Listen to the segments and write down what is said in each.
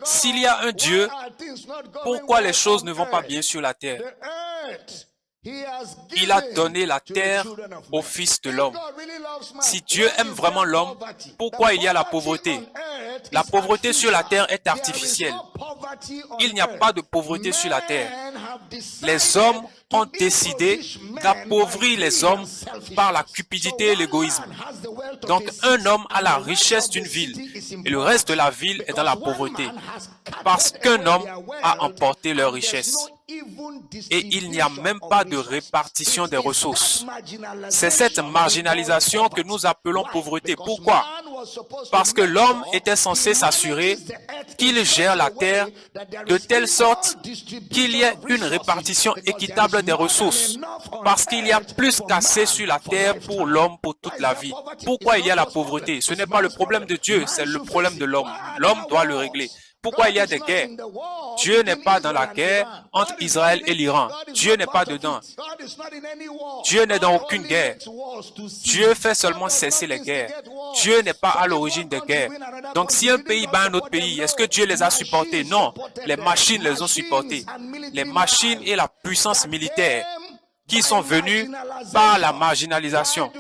S'il y a un Dieu, pourquoi les choses ne vont pas bien sur la terre? Il a donné la terre au Fils de l'homme. Si Dieu aime vraiment l'homme, pourquoi il y a la pauvreté? La pauvreté sur la terre est artificielle. Il n'y a pas de pauvreté sur la terre. Les hommes ont décidé d'appauvrir les hommes par la cupidité et l'égoïsme. Donc un homme a la richesse d'une ville et le reste de la ville est dans la pauvreté parce qu'un homme a emporté leur richesse. Et il n'y a même pas de répartition des ressources. C'est cette marginalisation que nous appelons pauvreté. Pourquoi? Parce que l'homme était censé s'assurer qu'il gère la terre de telle sorte qu'il y ait une répartition équitable des ressources. Parce qu'il y a plus qu'assez sur la terre pour l'homme pour toute la vie. Pourquoi il y a la pauvreté? Ce n'est pas le problème de Dieu, c'est le problème de l'homme. L'homme doit le régler. Pourquoi il y a des guerres? Dieu n'est pas dans la guerre entre Israël et l'Iran. Dieu n'est pas dedans. Dieu n'est dans aucune guerre. Dieu fait seulement cesser les guerres. Dieu n'est pas à l'origine des guerres. Donc si un pays bat un autre pays, est-ce que Dieu les a supportés? Non. Les machines les ont supportés. Les machines et la puissance militaire qui sont venus par la marginalisation.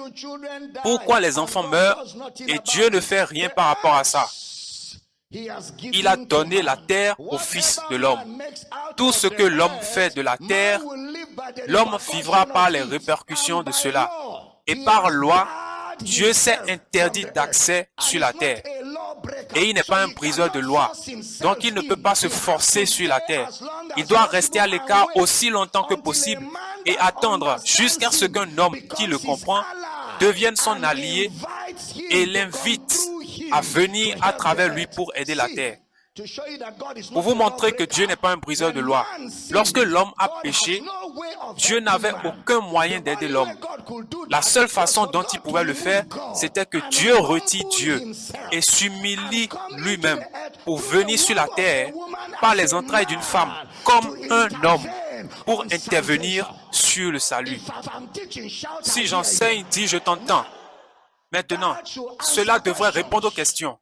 Pourquoi les enfants meurent et Dieu ne fait rien par rapport à ça? Il a donné la terre au Fils de l'homme. Tout ce que l'homme fait de la terre, l'homme vivra par les répercussions de cela. Et par loi, Dieu s'est interdit d'accès sur la terre. Et il n'est pas un briseur de loi. Donc il ne peut pas se forcer sur la terre. Il doit rester à l'écart aussi longtemps que possible et attendre jusqu'à ce qu'un homme qui le comprend devienne son allié et l'invite à venir à travers lui pour aider la terre. Pour vous montrer que Dieu n'est pas un briseur de loi. Lorsque l'homme a péché, Dieu n'avait aucun moyen d'aider l'homme. La seule façon dont il pouvait le faire, c'était que Dieu retire Dieu et s'humilie lui-même pour venir sur la terre par les entrailles d'une femme comme un homme pour intervenir sur le salut. Si j'enseigne, dis je t'entends. Maintenant, cela devrait répondre aux questions.